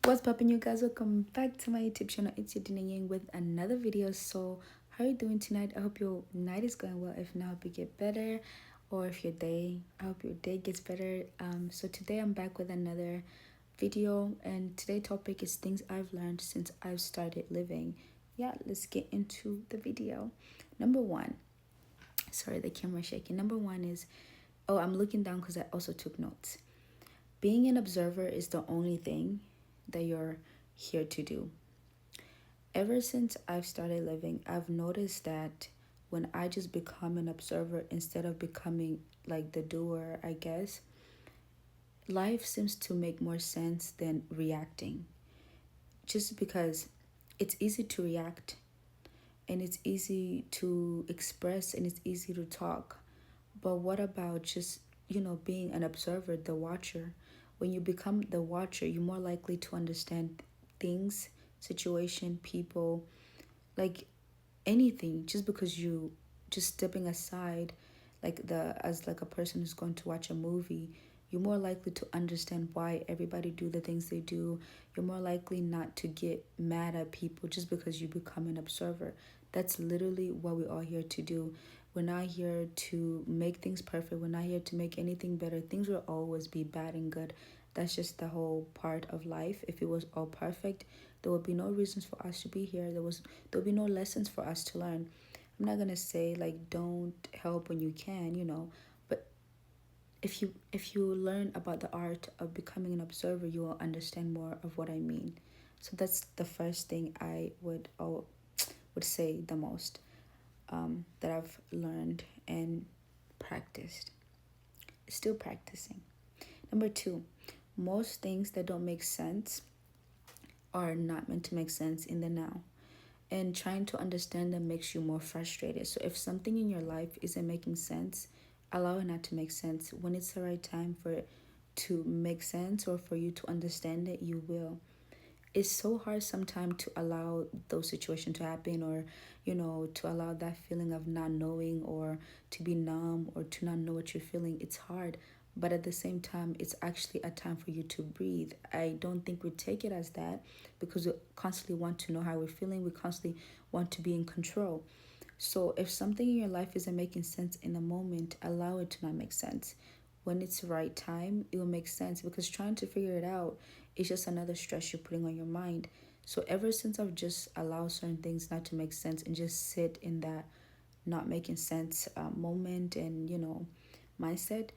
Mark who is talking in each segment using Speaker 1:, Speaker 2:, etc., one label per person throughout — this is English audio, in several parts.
Speaker 1: What's poppin', you guys? Welcome back to my YouTube channel. It's YadinaYang with another video. So how are you doing tonight? I hope your night is going well. If not, I hope you get better, or if your day, I hope your day gets better. So today I'm back with another video, and today's topic is things I've learned since I've started living. Yeah, let's get into the video. Number one, sorry, the camera's shaking. Number one is, oh, I'm looking down because I also took notes. Being an observer is the only thing that you're here to do. Ever since I've started living, I've noticed that when I just become an observer instead of becoming like the doer, I guess, life seems to make more sense than reacting. Just because it's easy to react and it's easy to express and it's easy to talk. But what about just, being an observer, the watcher? When you become the watcher, you're more likely to understand things, situation, people, like anything, just because you just stepping aside, like the as like a person who's going to watch a movie, you're more likely to understand why everybody do the things they do. You're more likely not to get mad at people just because you become an observer. That's literally what we're all here to do. We're not here to make things perfect. We're not here to make anything better. Things will always be bad and good. That's just the whole part of life. If it was all perfect, there would be no reasons for us to be here. There'll be no lessons for us to learn. I'm not gonna say like don't help when you can, but if you learn about the art of becoming an observer, you will understand more of what I mean. So that's the first thing I would say the most, that I've learned and practiced. Still practicing. Number two, most things that don't make sense are not meant to make sense in the now. And trying to understand them makes you more frustrated. So if something in your life isn't making sense, allow it not to make sense. When it's the right time for it to make sense or for you to understand it, you will. It's so hard sometimes to allow those situations to happen, or to allow that feeling of not knowing, or to be numb, or to not know what you're feeling. It's hard, but at the same time it's actually a time for you to breathe. I don't think we take it as that, because we constantly want to know how we're feeling. We constantly want to be in control. So if something in your life isn't making sense in the moment, allow it to not make sense. When it's the right time, it will make sense, because trying to figure it out is just another stress you're putting on your mind. So ever since I've just allowed certain things not to make sense and just sit in that not making sense moment and mindset,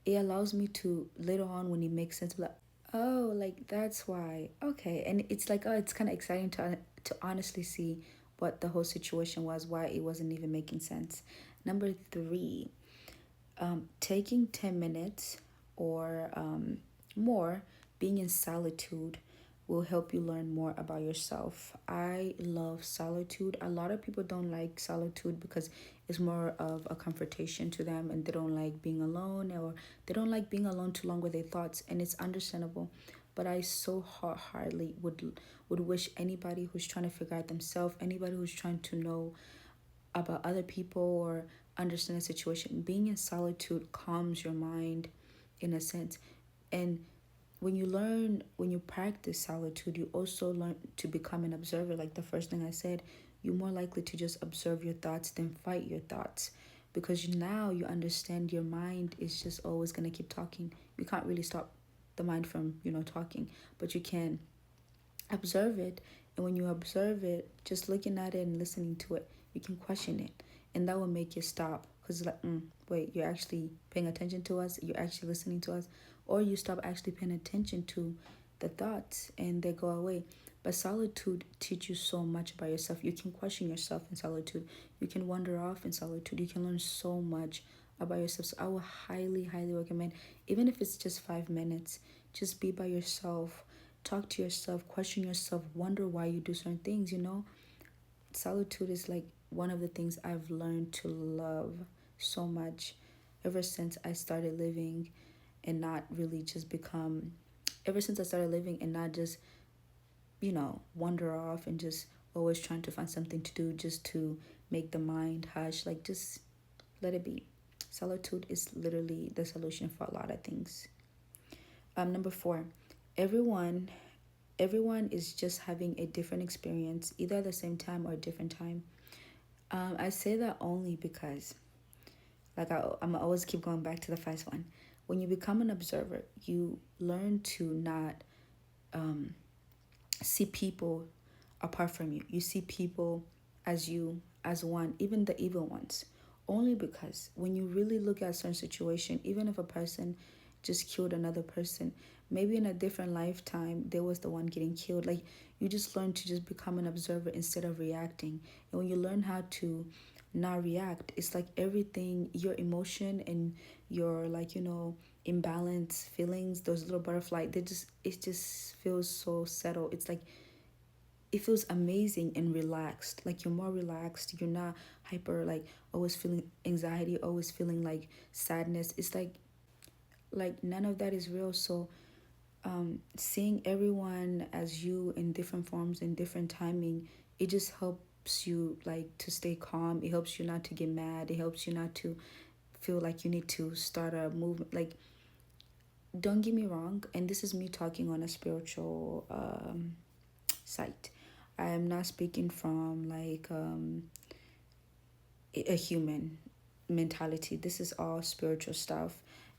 Speaker 1: it allows me to later on, when it makes sense, be like, oh, like that's why. Okay. And it's like, oh, it's kind of exciting to honestly see what the whole situation was, why it wasn't even making sense. Number three, taking 10 minutes or more, being in solitude, will help you learn more about yourself. I love solitude. A lot of people don't like solitude because it's more of a confrontation to them, and they don't like being alone, or they don't like being alone too long with their thoughts, and it's understandable. But I so hardly would wish anybody who's trying to figure out themselves, anybody who's trying to know about other people or understand the situation, being in solitude calms your mind in a sense. And when you practice solitude, you also learn to become an observer. Like the first thing I said, you're more likely to just observe your thoughts than fight your thoughts, because now you understand your mind is just always going to keep talking. You can't really stop the mind from talking, but you can observe it. And when you observe it, just looking at it and listening to it, you can question it, and that will make you stop, because it's like, wait, you're actually paying attention to us, you're actually listening to us. Or you stop actually paying attention to the thoughts and they go away. But solitude teaches you so much about yourself. You can question yourself in solitude, you can wander off in solitude, you can learn so much about yourself. So I would highly, highly recommend, even if it's just 5 minutes, just be by yourself, talk to yourself, question yourself, wonder why you do certain things. Solitude is like one of the things I've learned to love so much ever since I started living, and not really just become ever since I started living and not just wander off and just always trying to find something to do just to make the mind hush. Like, just let it be. Solitude is literally the solution for a lot of things. Number four, everyone everyone is just having a different experience, either at the same time or a different time. I say that only because, like, I'm always keep going back to the first one. When you become an observer, you learn to not see people apart from you. You see people as you, as one, even the evil ones. Only because when you really look at a certain situation, even if a person just killed another person, maybe in a different lifetime they was the one getting killed. Like, you just learn to just become an observer instead of reacting. And when you learn how to not react, it's like everything, your emotion and your, like, imbalance feelings, those little butterfly, they just, it just feels so settled. It's like it feels amazing and relaxed. Like, you're more relaxed, you're not hyper, like always feeling anxiety, always feeling like sadness. It's like none of that is real. So seeing everyone as you in different forms and different timing, it just helps you like to stay calm. It helps you not to get mad. It helps you not to feel like you need to start a movement. Like, don't get me wrong, and this is me talking on a spiritual site. I am not speaking from like a human mentality. This is all spiritual stuff.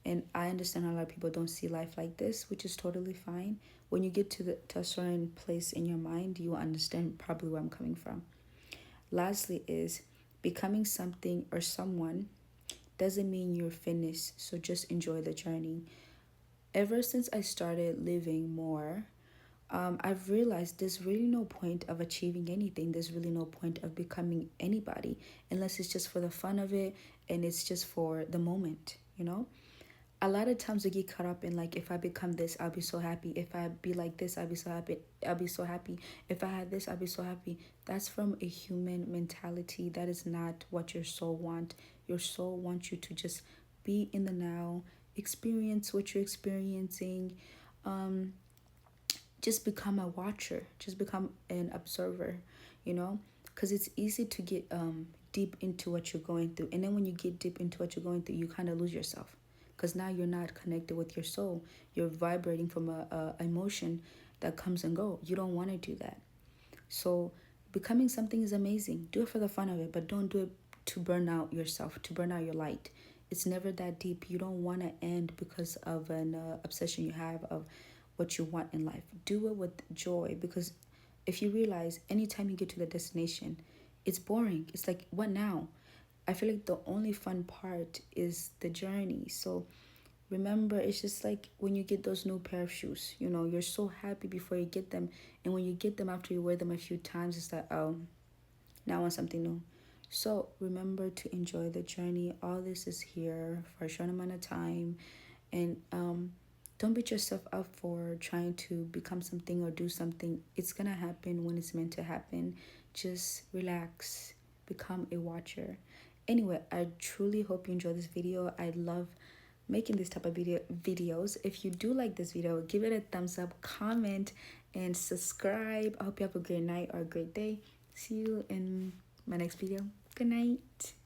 Speaker 1: And I understand a lot of people don't see life like this, which is totally fine. When you get to a certain place in your mind, you will understand probably where I'm coming from. Lastly is becoming something or someone doesn't mean you're finished. So just enjoy the journey. Ever since I started living more, I've realized there's really no point of achieving anything. There's really no point of becoming anybody unless it's just for the fun of it and it's just for the moment. A lot of times we get caught up in like, if I become this, I'll be so happy. If I be like this, I'll be so happy. I'll be so happy. If I had this, I'll be so happy. That's from a human mentality. That is not what your soul wants. Your soul wants you to just be in the now, experience what you're experiencing. Um, just become a watcher, just become an observer, because it's easy to get deep into what you're going through, and then when you get deep into what you're going through, you kind of lose yourself, because now you're not connected with your soul. You're vibrating from a emotion that comes and go. You don't want to do that. So becoming something is amazing. Do it for the fun of it, but don't do it to burn out yourself, to burn out your light. It's never that deep. You don't want to end because of an obsession you have of what you want in life. Do it with joy, because if you realize anytime you get to the destination, it's boring. It's like, what now? I feel like the only fun part is the journey. So remember, it's just like when you get those new pair of shoes, you're so happy before you get them. And when you get them after you wear them a few times, it's like, oh, now I want something new. So remember to enjoy the journey. All this is here for a short amount of time. And don't beat yourself up for trying to become something or do something. It's going to happen when it's meant to happen. Just relax. Become a watcher. Anyway, I truly hope you enjoy this video. I love making this type of videos. If you do like this video, give it a thumbs up, comment, and subscribe. I hope you have a great night or a great day. See you in my next video. Good night.